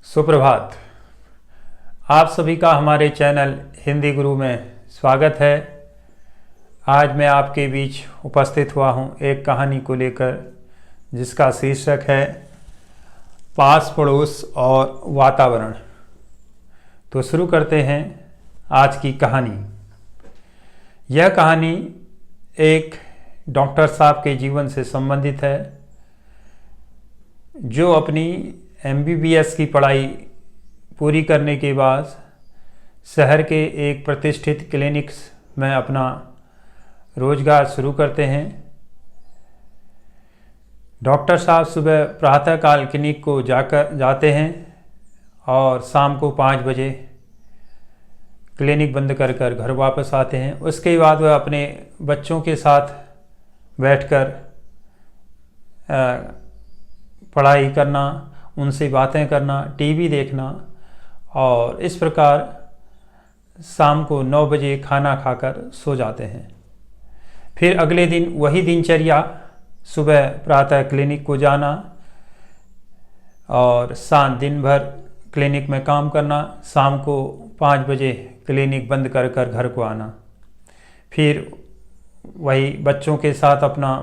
सुप्रभात। आप सभी का हमारे चैनल हिंदी गुरु में स्वागत है। आज मैं आपके बीच उपस्थित हुआ हूं एक कहानी को लेकर, जिसका शीर्षक है पास पड़ोस और वातावरण। तो शुरू करते हैं आज की कहानी। यह कहानी एक डॉक्टर साहब के जीवन से संबंधित है, जो अपनी MBBS की पढ़ाई पूरी करने के बाद शहर के एक प्रतिष्ठित क्लिनिक्स में अपना रोजगार शुरू करते हैं। डॉक्टर साहब सुबह प्रातःकाल क्लिनिक को जाते हैं और शाम को 5 बजे क्लिनिक बंद कर घर वापस आते हैं। उसके बाद वह अपने बच्चों के साथ बैठकर पढ़ाई करना, उनसे बातें करना, टीवी देखना और इस प्रकार शाम को 9 बजे खाना खाकर सो जाते हैं। फिर अगले दिन वही दिनचर्या, सुबह प्रातः क्लिनिक को जाना और दिन भर क्लिनिक में काम करना, शाम को 5 बजे क्लिनिक बंद कर घर को आना। फिर वही बच्चों के साथ अपना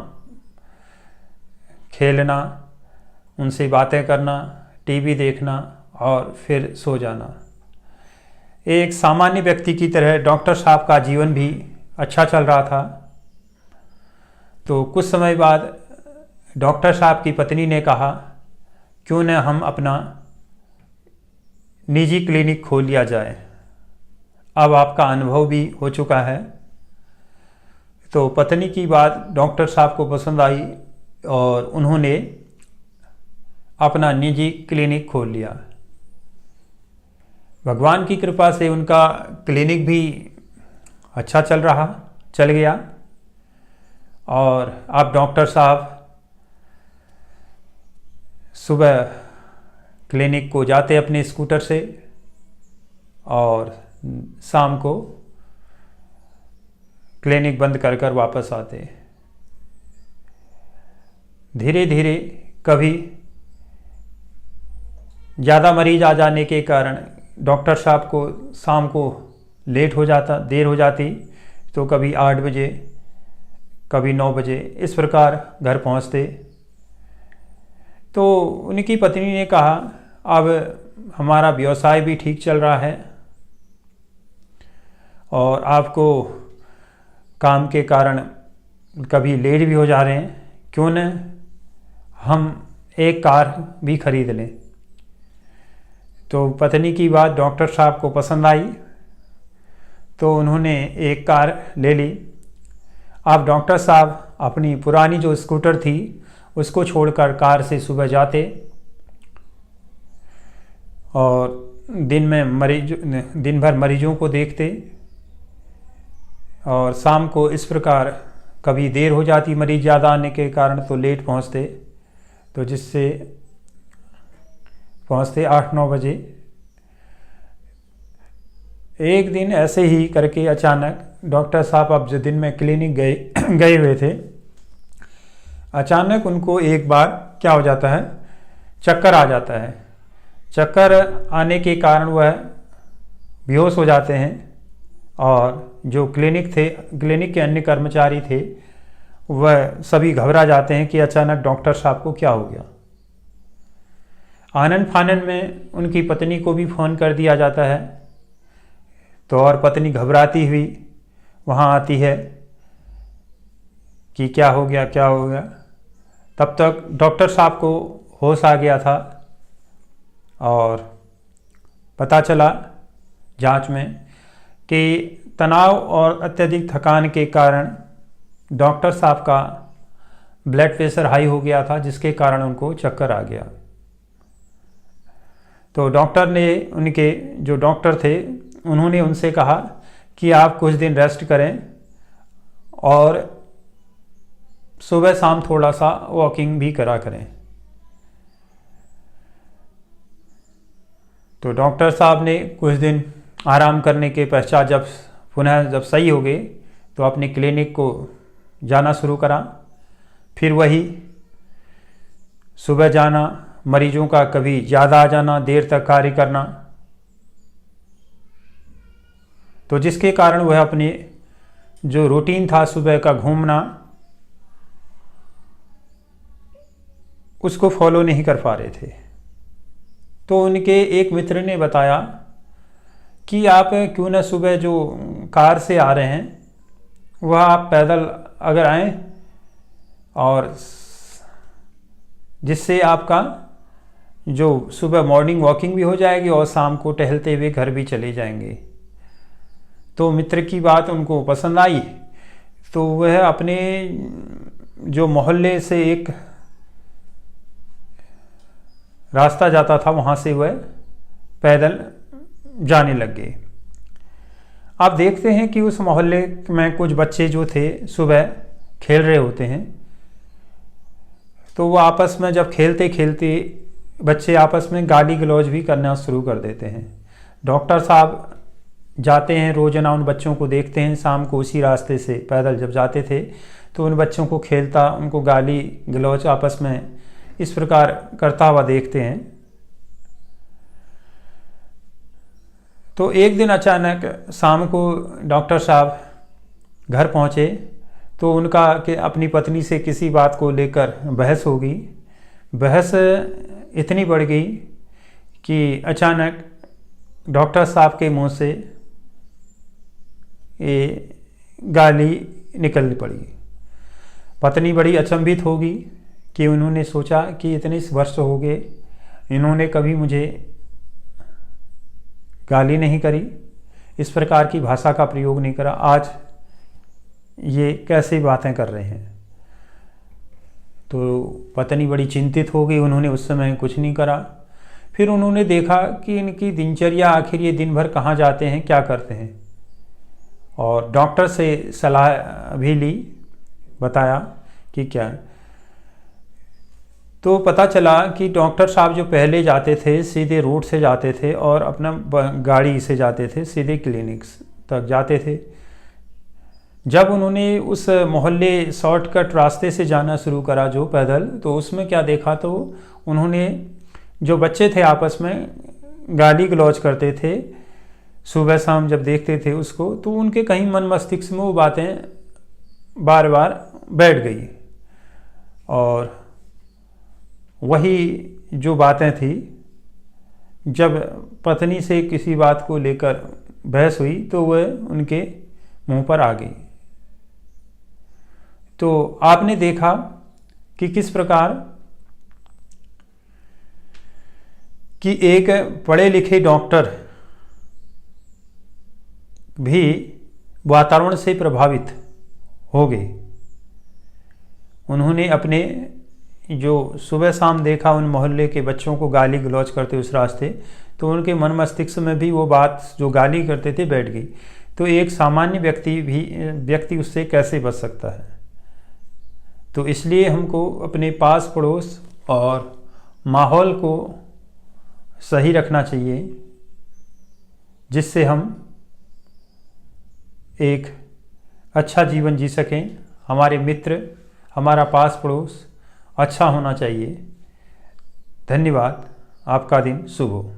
खेलना, उनसे बातें करना, टीवी देखना और फिर सो जाना। एक सामान्य व्यक्ति की तरह डॉक्टर साहब का जीवन भी अच्छा चल रहा था। तो कुछ समय बाद डॉक्टर साहब की पत्नी ने कहा, क्यों न हम अपना निजी क्लिनिक खोल लिया जाए। अब आपका अनुभव भी हो चुका है। तो पत्नी की बात डॉक्टर साहब को पसंद आई और उन्होंने अपना निजी क्लिनिक खोल लिया। भगवान की कृपा से उनका क्लिनिक भी अच्छा चल गया और अब डॉक्टर साहब सुबह क्लिनिक को जाते अपने स्कूटर से और शाम को क्लिनिक बंद कर वापस आते। धीरे धीरे कभी ज़्यादा मरीज आ जाने के कारण डॉक्टर साहब को शाम को देर हो जाती, तो कभी 8 बजे, कभी 9 बजे इस प्रकार घर पहुंचते। तो उनकी पत्नी ने कहा, अब हमारा व्यवसाय भी ठीक चल रहा है और आपको काम के कारण कभी लेट भी हो जा रहे हैं, क्यों न हम एक कार भी खरीद लें। तो पत्नी की बात डॉक्टर साहब को पसंद आई, तो उन्होंने एक कार ले ली। अब डॉक्टर साहब अपनी पुरानी जो स्कूटर थी उसको छोड़कर कार से सुबह जाते और दिन भर मरीजों को देखते और शाम को इस प्रकार कभी देर हो जाती मरीज ज़्यादा आने के कारण, तो लेट पहुंचते, तो जिससे पहुंचते 8-9 बजे। एक दिन ऐसे ही करके अचानक डॉक्टर साहब अब जो दिन में क्लिनिक गए हुए थे, अचानक उनको एक बार क्या हो जाता है, चक्कर आ जाता है। चक्कर आने के कारण वह बेहोश हो जाते हैं और जो क्लिनिक के अन्य कर्मचारी थे वह सभी घबरा जाते हैं कि अचानक डॉक्टर साहब को क्या हो गया। आनन फानन में उनकी पत्नी को भी फ़ोन कर दिया जाता है, तो और पत्नी घबराती हुई वहाँ आती है कि क्या हो गया। तब तक डॉक्टर साहब को होश आ गया था और पता चला जांच में कि तनाव और अत्यधिक थकान के कारण डॉक्टर साहब का ब्लड प्रेशर हाई हो गया था, जिसके कारण उनको चक्कर आ गया। तो डॉक्टर ने, उनके जो डॉक्टर थे, उन्होंने उनसे कहा कि आप कुछ दिन रेस्ट करें और सुबह शाम थोड़ा सा वॉकिंग भी करा करें। तो डॉक्टर साहब ने कुछ दिन आराम करने के पश्चात जब सही हो गए, तो अपनी क्लिनिक को जाना शुरू करा। फिर वही सुबह जाना, मरीजों का कभी ज़्यादा आ जाना, देर तक कार्य करना, तो जिसके कारण वह अपने जो रूटीन था सुबह का घूमना, उसको फॉलो नहीं कर पा रहे थे। तो उनके एक मित्र ने बताया कि आप क्यों न सुबह जो कार से आ रहे हैं वह आप पैदल अगर आएँ, और जिससे आपका जो सुबह मॉर्निंग वॉकिंग भी हो जाएगी और शाम को टहलते हुए घर भी चले जाएंगे। तो मित्र की बात उनको पसंद आई, तो वह अपने जो मोहल्ले से एक रास्ता जाता था वहाँ से वह पैदल जाने लग गए। आप देखते हैं कि उस मोहल्ले में कुछ बच्चे जो थे सुबह खेल रहे होते हैं, तो वो आपस में जब खेलते खेलते बच्चे आपस में गाली गलौज भी करना शुरू कर देते हैं। डॉक्टर साहब जाते हैं, रोजाना उन बच्चों को देखते हैं, शाम को उसी रास्ते से पैदल जब जाते थे तो उन बच्चों को खेलता, उनको गाली गलौज आपस में इस प्रकार करता हुआ देखते हैं। तो एक दिन अचानक शाम को डॉक्टर साहब घर पहुँचे तो उनका कि अपनी पत्नी से किसी बात को लेकर बहस हो गई। बहस इतनी बढ़ गई कि अचानक डॉक्टर साहब के मुंह से ये गाली निकलनी पड़ी। पत्नी बड़ी अचंभित होगी कि उन्होंने सोचा कि इतने वर्ष हो गए इन्होंने कभी मुझे गाली नहीं करी, इस प्रकार की भाषा का प्रयोग नहीं करा, आज ये कैसी बातें कर रहे हैं। तो पत्नी बड़ी चिंतित हो गई, उन्होंने उस समय कुछ नहीं करा। फिर उन्होंने देखा कि इनकी दिनचर्या आखिर ये दिन भर कहाँ जाते हैं, क्या करते हैं, और डॉक्टर से सलाह भी ली, बताया कि क्या। तो पता चला कि डॉक्टर साहब जो पहले जाते थे सीधे रोड से जाते थे और अपना गाड़ी से जाते थे, सीधे क्लिनिक तक जाते थे। जब उन्होंने उस मोहल्ले शॉर्टकट रास्ते से जाना शुरू करा जो पैदल, तो उसमें क्या देखा, तो उन्होंने जो बच्चे थे आपस में गाली गलौज करते थे सुबह शाम जब देखते थे उसको, तो उनके कहीं मन मस्तिष्क में वो बातें बार बार बैठ गई, और वही जो बातें थी जब पत्नी से किसी बात को लेकर बहस हुई तो वह उनके मुंह पर आ गई। तो आपने देखा कि किस प्रकार कि एक पढ़े लिखे डॉक्टर भी वातावरण से प्रभावित हो गए। उन्होंने अपने जो सुबह शाम देखा उन मोहल्ले के बच्चों को गाली गलौज करते उस रास्ते, तो उनके मन मस्तिष्क में भी वो बात जो गाली करते थे बैठ गई। तो एक सामान्य व्यक्ति उससे कैसे बच सकता है। तो इसलिए हमको अपने पास पड़ोस और माहौल को सही रखना चाहिए, जिससे हम एक अच्छा जीवन जी सकें। हमारे मित्र, हमारा पास पड़ोस अच्छा होना चाहिए। धन्यवाद। आपका दिन शुभ हो।